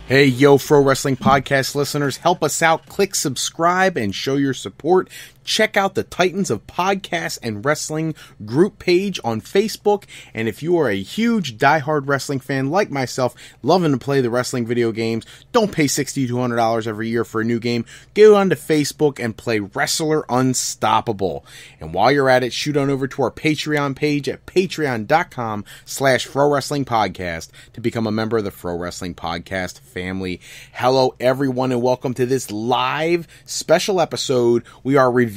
Hey, yo, Pro Wrestling Podcast listeners, help us out. Click subscribe and show your support. Check out the Titans of Podcasts and Wrestling group page on Facebook. And if you are a huge diehard wrestling fan like myself, loving to play the wrestling video games, don't pay $60 to $200 every year for a new game. Go onto Facebook and play Wrestler Unstoppable. And while you're at it, shoot on over to our Patreon page at patreon.com/Pro Wrestling Podcast to become a member of the Pro Wrestling Podcast family. Hello, everyone, and welcome to this live special episode. We are reviewing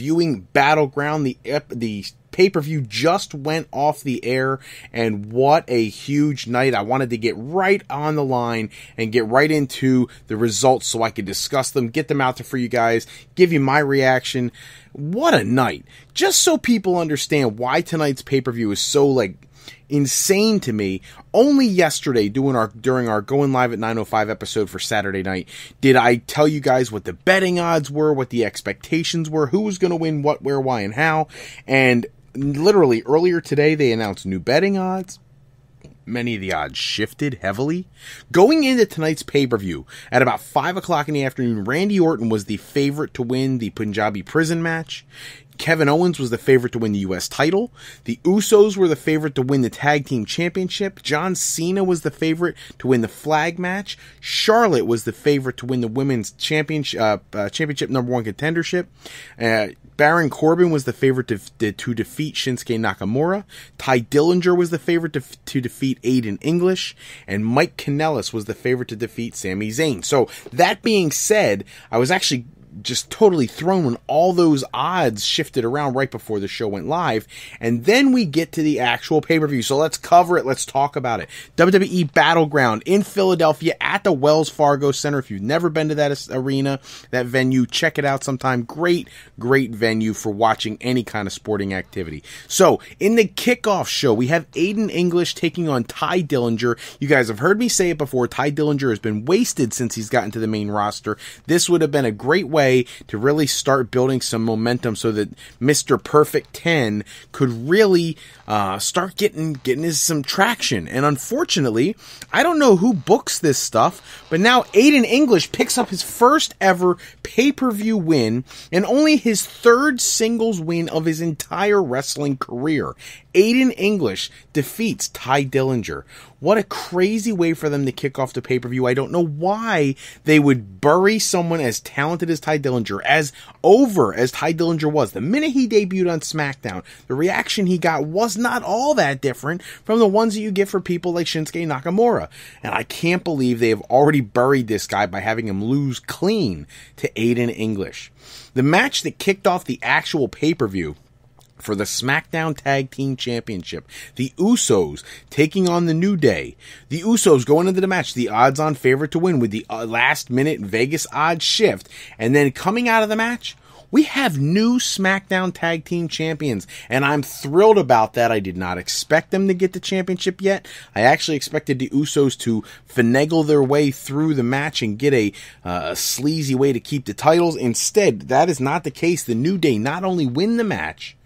Battleground. The pay-per-view just went off the air, and what a huge night. I wanted to get right on the line and get right into the results so I could discuss them, get them out there for you guys, give you my reaction. What a night. Just so people understand why tonight's pay-per-view is so, insane to me. Only yesterday, during our Going Live at 9:05 episode for Saturday night, did I tell you guys what the betting odds were, what the expectations were, who was going to win what, where, why, and how. And literally earlier today, they announced new betting odds. Many of the odds shifted heavily. Going into tonight's pay-per-view, at about 5 o'clock in the afternoon, Randy Orton was the favorite to win the Punjabi prison match. Kevin Owens was the favorite to win the U.S. title. The Usos were the favorite to win the Tag Team Championship. John Cena was the favorite to win the flag match. Charlotte was the favorite to win the Women's Championship #1 contendership. Baron Corbin was the favorite to defeat Shinsuke Nakamura. Ty Dillinger was the favorite to defeat Aiden English. And Mike Kanellis was the favorite to defeat Sami Zayn. So, that being said, I was actually just totally thrown when all those odds shifted around right before the show went live. And then we get to the actual pay-per-view. So let's cover it. Let's talk about it. WWE Battleground in Philadelphia at the Wells Fargo Center. If you've never been to that arena, that venue, check it out sometime. Great, great venue for watching any kind of sporting activity. So in the kickoff show, we have Aiden English taking on Ty Dillinger. You guys have heard me say it before. Ty Dillinger has been wasted since he's gotten to the main roster. This would have been a great way to really start building some momentum so that Mr. Perfect 10 could really start getting some traction. And unfortunately, I don't know who books this stuff, but now Aiden English picks up his first ever pay-per-view win and only his third singles win of his entire wrestling career. Aiden English defeats Ty Dillinger. What a crazy way for them to kick off the pay-per-view. I don't know why they would bury someone as talented as Ty Dillinger, as over as Ty Dillinger was. The minute he debuted on SmackDown, the reaction he got was not all that different from the ones that you get for people like Shinsuke Nakamura. And I can't believe they have already buried this guy by having him lose clean to Aiden English. The match that kicked off the actual pay-per-view for the SmackDown Tag Team Championship, the Usos taking on the New Day. The Usos going into the match, the odds-on favorite to win with the last-minute Vegas odds shift. And then coming out of the match, we have new SmackDown Tag Team Champions, and I'm thrilled about that. I did not expect them to get the championship yet. I actually expected the Usos to finagle their way through the match and get a sleazy way to keep the titles. Instead, that is not the case. The New Day not only win the match,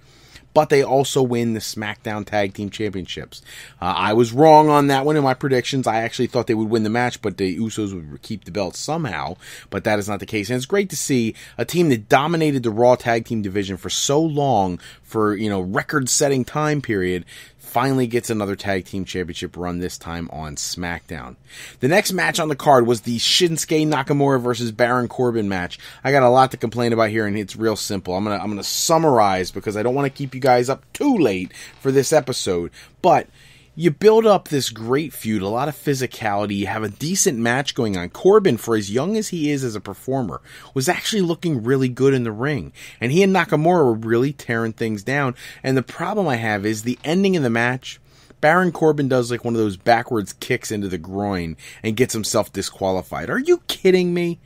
but they also win the SmackDown Tag Team Championships. I was wrong on that one in my predictions. I actually thought they would win the match, but the Usos would keep the belt somehow. But that is not the case. And it's great to see a team that dominated the Raw Tag Team division for so long, for, record-setting time period, finally gets another tag team championship run, this time on SmackDown. The next match on the card was the Shinsuke Nakamura versus Baron Corbin match. I got a lot to complain about here, and it's real simple. I'm gonna summarize because I don't want to keep you guys up too late for this episode. But you build up this great feud, a lot of physicality, you have a decent match going on. Corbin, for as young as he is as a performer, was actually looking really good in the ring. And he and Nakamura were really tearing things down. And the problem I have is the ending of the match. Baron Corbin does one of those backwards kicks into the groin and gets himself disqualified. Are you kidding me?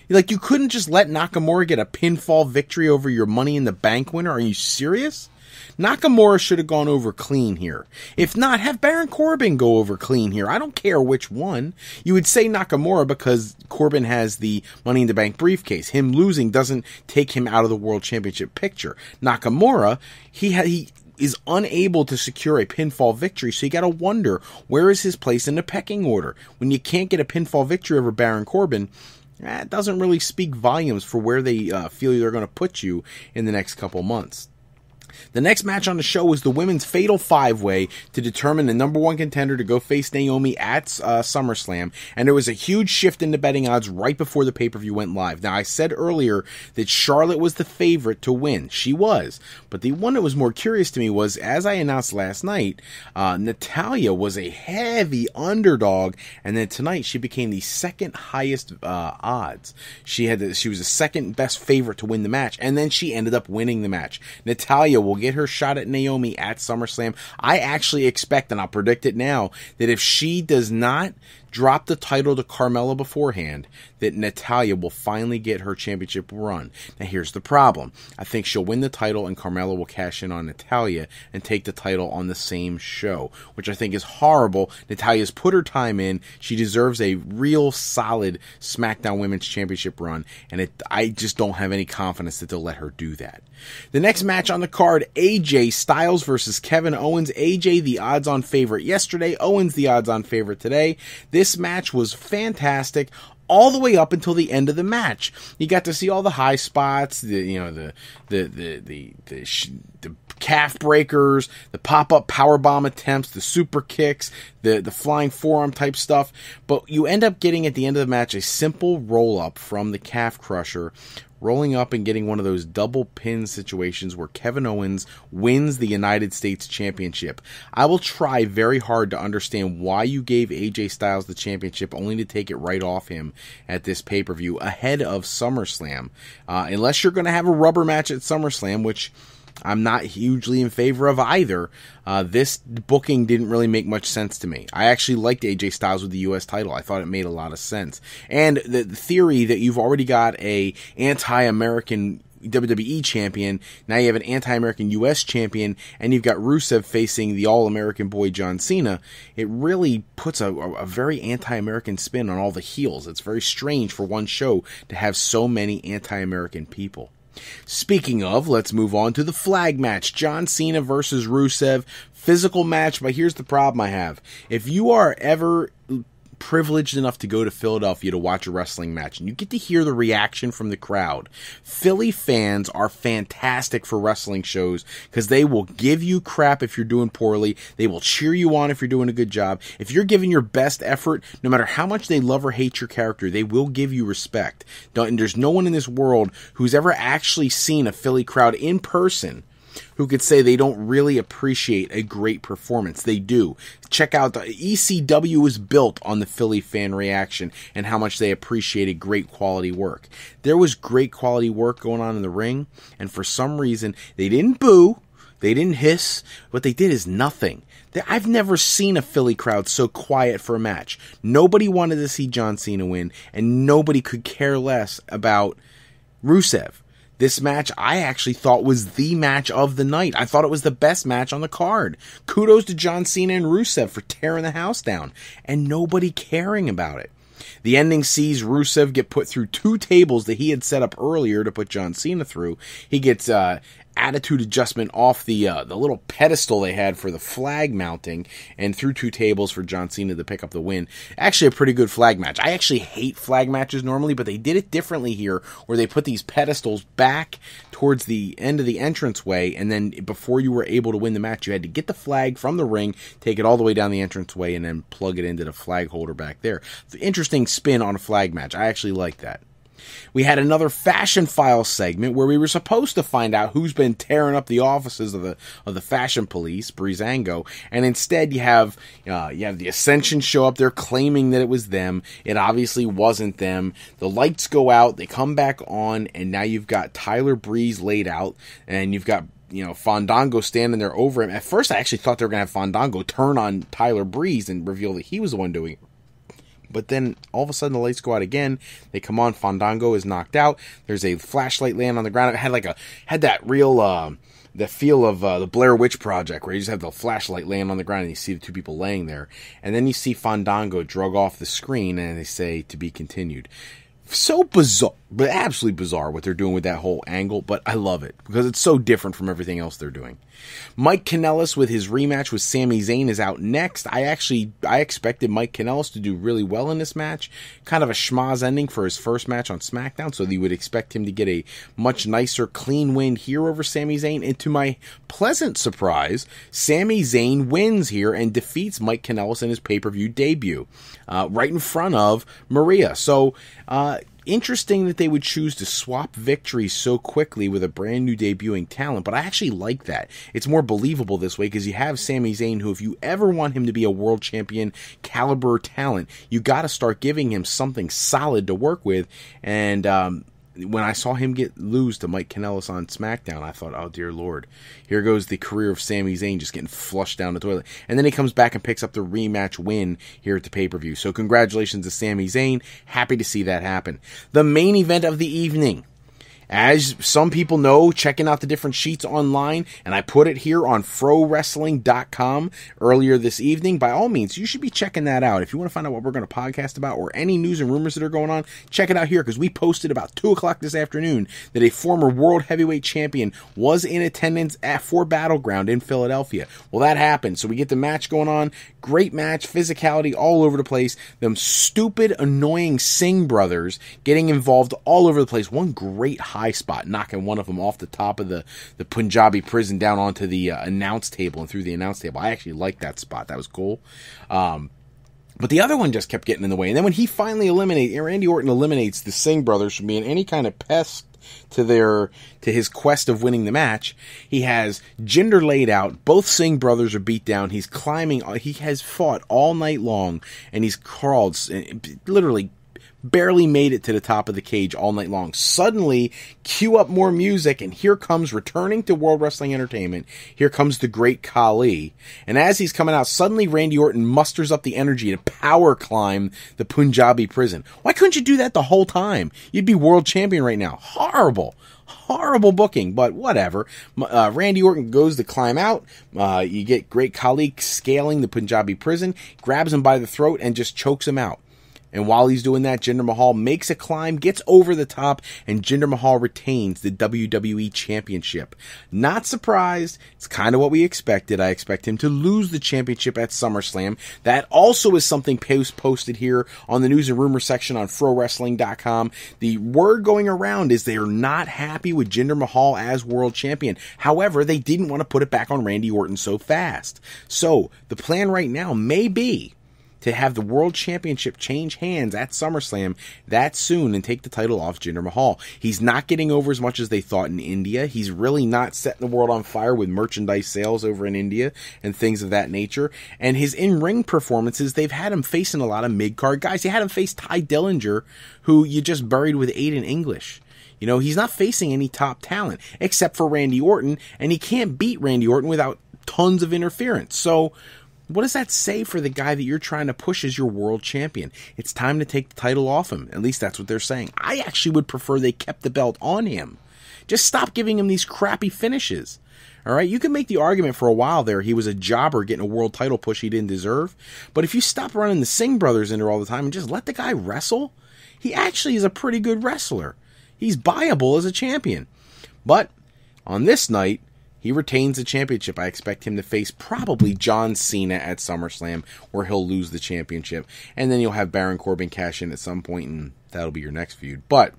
You couldn't just let Nakamura get a pinfall victory over your Money in the Bank winner? Are you serious? Nakamura should have gone over clean here. If not, have Baron Corbin go over clean here. I don't care which one. You would say Nakamura because Corbin has the Money in the Bank briefcase. Him losing doesn't take him out of the World Championship picture. Nakamura, he is unable to secure a pinfall victory, so you got to wonder, where is his place in the pecking order? When you can't get a pinfall victory over Baron Corbin, that doesn't really speak volumes for where they feel they're going to put you in the next couple months. The next match on the show was the women's Fatal 5-Way to determine the number one contender to go face Naomi at SummerSlam, and there was a huge shift in the betting odds right before the pay-per-view went live. Now, I said earlier that Charlotte was the favorite to win. She was. But the one that was more curious to me was, as I announced last night, Natalya was a heavy underdog, and then tonight she became the second highest odds. She was the second best favorite to win the match, and then she ended up winning the match. Natalya will get her shot at Naomi at SummerSlam. I actually expect, and I'll predict it now, that if she does not drop the title to Carmella beforehand, that Natalya will finally get her championship run. Now, here's the problem. I think she'll win the title and Carmella will cash in on Natalya and take the title on the same show, which I think is horrible. Natalya's put her time in. She deserves a real solid SmackDown Women's Championship run, and I just don't have any confidence that they'll let her do that. The next match on the card, AJ Styles versus Kevin Owens. AJ, the odds-on favorite yesterday. Owens, the odds-on favorite today. This match was fantastic all the way up until the end of the match. You got to see all the high spots, the calf breakers, the pop-up powerbomb attempts, the super kicks, the flying forearm type stuff. But you end up getting at the end of the match a simple roll-up from the calf crusher, rolling up and getting one of those double pin situations where Kevin Owens wins the United States Championship. I will try very hard to understand why you gave AJ Styles the championship only to take it right off him at this pay-per-view ahead of SummerSlam. Unless you're going to have a rubber match at SummerSlam, which I'm not hugely in favor of either. This booking didn't really make much sense to me. I actually liked AJ Styles with the U.S. title. I thought it made a lot of sense. And the theory that you've already got a anti-American WWE champion, now you have an anti-American U.S. champion, and you've got Rusev facing the all-American boy John Cena, it really puts a very anti-American spin on all the heels. It's very strange for one show to have so many anti-American people. Speaking of, let's move on to the flag match. John Cena versus Rusev. Physical match, but here's the problem I have. If you are ever privileged enough to go to Philadelphia to watch a wrestling match, and you get to hear the reaction from the crowd, Philly fans are fantastic for wrestling shows because they will give you crap if you're doing poorly. They will cheer you on if you're doing a good job. If you're giving your best effort, no matter how much they love or hate your character, they will give you respect. And there's no one in this world who's ever actually seen a Philly crowd in person who could say they don't really appreciate a great performance. They do. Check out the ECW is built on the Philly fan reaction and how much they appreciated great quality work. There was great quality work going on in the ring, and for some reason, they didn't boo, they didn't hiss. What they did is nothing. I've never seen a Philly crowd so quiet for a match. Nobody wanted to see John Cena win, and nobody could care less about Rusev. This match I actually thought was the match of the night. I thought it was the best match on the card. Kudos to John Cena and Rusev for tearing the house down and nobody caring about it. The ending sees Rusev get put through 2 tables that he had set up earlier to put John Cena through. He gets attitude adjustment off the little pedestal they had for the flag mounting and through 2 tables for John Cena to pick up the win. Actually a pretty good flag match. I actually hate flag matches normally, but they did it differently here where they put these pedestals back towards the end of the entranceway, and then before you were able to win the match, you had to get the flag from the ring, take it all the way down the entranceway, and then plug it into the flag holder back there. It's an interesting spin on a flag match. I actually like that. We had another Fashion File segment where we were supposed to find out who's been tearing up the offices of the Fashion Police, Breezango, and instead you have the Ascension show up there claiming that it was them. It obviously wasn't them. The lights go out, they come back on, and now you've got Tyler Breeze laid out, and you've got Fandango standing there over him. At first, I actually thought they were going to have Fandango turn on Tyler Breeze and reveal that he was the one doing it. But then all of a sudden the lights go out again. They come on. Fandango is knocked out. There's a flashlight laying on the ground. It had that real the feel of the Blair Witch Project, where you just have the flashlight laying on the ground and you see the 2 people laying there. And then you see Fandango drug off the screen and they say to be continued. So bizarre, but absolutely bizarre what they're doing with that whole angle, but I love it because it's so different from everything else they're doing. Mike Kanellis with his rematch with Sami Zayn is out next. I expected Mike Kanellis to do really well in this match. Kind of a schmaz ending for his first match on SmackDown, so you would expect him to get a much nicer, clean win here over Sami Zayn. And to my pleasant surprise, Sami Zayn wins here and defeats Mike Kanellis in his pay-per-view debut, right in front of Maria. So, interesting that they would choose to swap victories so quickly with a brand new debuting talent, but I actually like that. It's more believable this way because you have Sami Zayn, who if you ever want him to be a world champion caliber talent, you got to start giving him something solid to work with. And when I saw him lose to Mike Kanellis on SmackDown, I thought, oh dear Lord, here goes the career of Sami Zayn just getting flushed down the toilet. And then he comes back and picks up the rematch win here at the pay-per-view. So congratulations to Sami Zayn. Happy to see that happen. The main event of the evening. As some people know, checking out the different sheets online, and I put it here on frowrestling.com earlier this evening. By all means, you should be checking that out. If you want to find out what we're going to podcast about or any news and rumors that are going on, check it out here because we posted about 2 o'clock this afternoon that a former world heavyweight champion was in attendance for Battleground in Philadelphia. Well, that happened. So we get the match going on. Great match, physicality all over the place. Them stupid, annoying Singh brothers getting involved all over the place. One great high spot, knocking one of them off the top of the Punjabi prison down onto the announce table and through the announce table. I actually liked that spot. That was cool. But the other one just kept getting in the way. And then when he finally Randy Orton eliminates the Singh brothers from being any kind of pest to his quest of winning the match, he has Jinder laid out. Both Singh brothers are beat down. He's climbing. He has fought all night long, and he's crawled, literally barely made it to the top of the cage all night long. Suddenly, cue up more music, and here comes, returning to World Wrestling Entertainment, here comes the Great Khali. And as he's coming out, suddenly Randy Orton musters up the energy to power climb the Punjabi prison. Why couldn't you do that the whole time? You'd be world champion right now. Horrible booking, but whatever. Randy Orton goes to climb out. You get Great Khali scaling the Punjabi prison, grabs him by the throat, and just chokes him out. And while he's doing that, Jinder Mahal makes a climb, gets over the top, and Jinder Mahal retains the WWE Championship. Not surprised. It's kind of what we expected. I expect him to lose the championship at SummerSlam. That also is something posted here on the news and rumors section on frowrestling.com. The word going around is they are not happy with Jinder Mahal as world champion. However, they didn't want to put it back on Randy Orton so fast. So, the plan right now may be to have the World Championship change hands at SummerSlam that soon and take the title off Jinder Mahal. He's not getting over as much as they thought in India. He's really not setting the world on fire with merchandise sales over in India and things of that nature. And his in-ring performances, they've had him facing a lot of mid-card guys. You had him face Ty Dillinger, who you just buried with Aiden English. You know, he's not facing any top talent except for Randy Orton, and he can't beat Randy Orton without tons of interference. So, what does that say for the guy that you're trying to push as your world champion? It's time to take the title off him. At least that's what they're saying. I actually would prefer they kept the belt on him. Just stop giving him these crappy finishes. All right, you can make the argument for a while there he was a jobber getting a world title push he didn't deserve. But if you stop running the Singh brothers in there all the time and just let the guy wrestle, he actually is a pretty good wrestler. He's buyable as a champion. But on this night, he retains the championship. I expect him to face probably John Cena at SummerSlam, where he'll lose the championship. And then you'll have Baron Corbin cash in at some point, and that'll be your next feud. But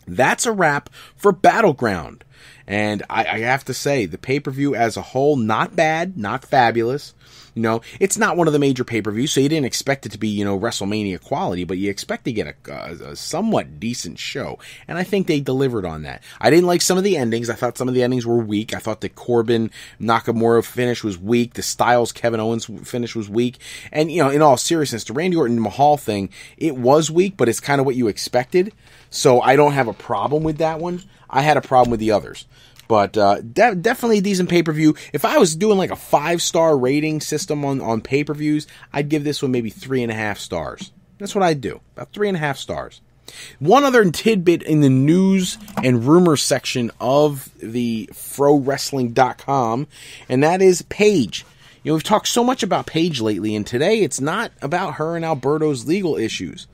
that's a wrap for Battleground. And I have to say, the pay-per-view as a whole, not bad, not fabulous. You know, it's not one of the major pay-per-views, so you didn't expect it to be, you know, WrestleMania quality, but you expect to get a somewhat decent show, and I think they delivered on that. I didn't like some of the endings. I thought some of the endings were weak. I thought the Corbin Nakamura finish was weak. The Styles Kevin Owens finish was weak. And, you know, in all seriousness, the Randy Orton Mahal thing, it was weak, but it's kind of what you expected, so I don't have a problem with that one. I had a problem with the others. But definitely a decent pay-per-view. If I was doing like a 5-star rating system on pay-per-views, I'd give this one maybe 3.5 stars. That's what I'd do. About 3.5 stars. One other tidbit in the news and rumors section of the frowrestling.com, and that is Paige. You know, we've talked so much about Paige lately, and today it's not about her and Alberto's legal issues.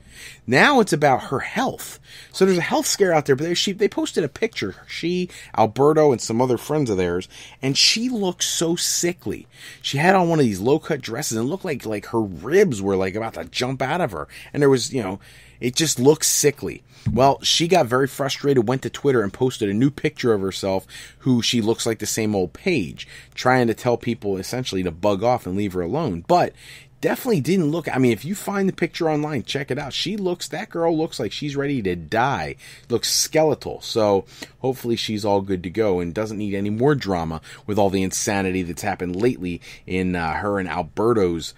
Now it's about her health. So there's a health scare out there, but they posted a picture. She, Alberto, and some other friends of theirs, and she looked so sickly. She had on one of these low-cut dresses and it looked like her ribs were like about to jump out of her. And there was, it just looked sickly. Well, she got very frustrated, went to Twitter and posted a new picture of herself who she looks like the same old Paige, trying to tell people essentially to bug off and leave her alone. But definitely didn't look, if you find the picture online, check it out. That girl looks like she's ready to die. Looks skeletal. So hopefully she's all good to go and doesn't need any more drama with all the insanity that's happened lately in her and Alberto's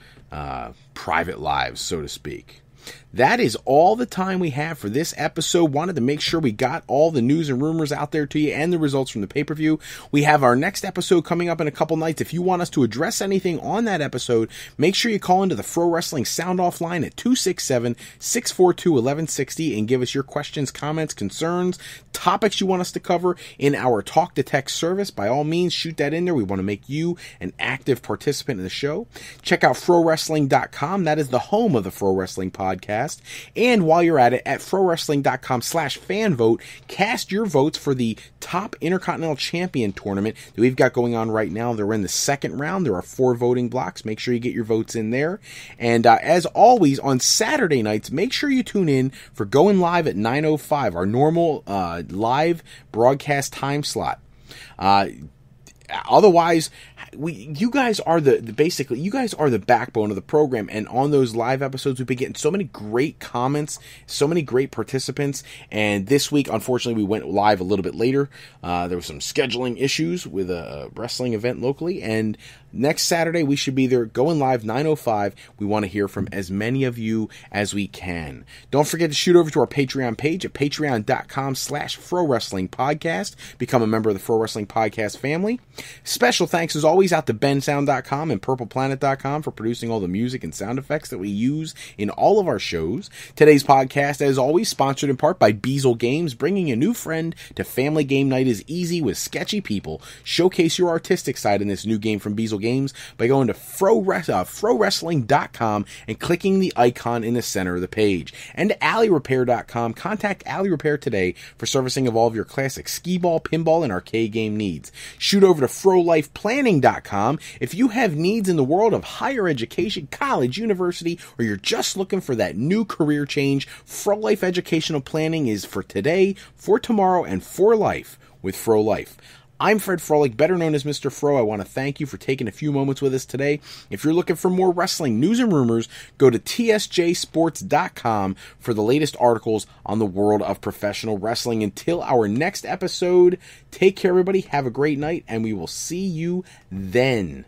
private lives, so to speak. That is all the time we have for this episode. Wanted to make sure we got all the news and rumors out there to you and the results from the pay-per-view. We have our next episode coming up in a couple nights. If you want us to address anything on that episode, make sure you call into the Fro Wrestling Sound Off line at 267-642-1160 and give us your questions, comments, concerns, topics you want us to cover in our Talk to Text service. By all means, shoot that in there. We want to make you an active participant in the show. Check out FroWrestling.com. That is the home of the Fro Wrestling Podcast. And while you're at it, at FroWrestling.com/fanvote, cast your votes for the top Intercontinental Champion tournament that we've got going on right now. They're in the second round. There are 4 voting blocks. Make sure you get your votes in there. And as always, on Saturday nights, make sure you tune in for Goin Live at 9:05, our normal live broadcast time slot. Otherwise, you guys are you guys are the backbone of the program, and on those live episodes, we've been getting so many great comments, so many great participants, and this week, unfortunately, we went live a little bit later. There were some scheduling issues with a wrestling event locally, and next Saturday, we should be there, going live 9:05. We want to hear from as many of you as we can. Don't forget to shoot over to our Patreon page at patreon.com/Fro Wrestling Podcast. Become a member of the Fro Wrestling Podcast family. Special thanks, as always, out to bensound.com and purpleplanet.com for producing all the music and sound effects that we use in all of our shows. Today's podcast, as always, sponsored in part by Beazle Games. Bringing a new friend to family game night is easy with sketchy people. Showcase your artistic side in this new game from Beazle Games by going to frowrestling.com and clicking the icon in the center of the page. And to alleyrepair.com. Contact Alley Repair today for servicing of all of your classic skee-ball, pinball, and arcade game needs. Shoot over to frolifeplanning.com if you have needs in the world of higher education, college, university, or you're just looking for that new career change. Fro Life Educational Planning is for today, for tomorrow, and for life with Fro Life. I'm Fred Froelich, better known as Mr. Fro. I want to thank you for taking a few moments with us today. If you're looking for more wrestling news and rumors, go to tsjsports.com for the latest articles on the world of professional wrestling. Until our next episode, take care, everybody. Have a great night, and we will see you then.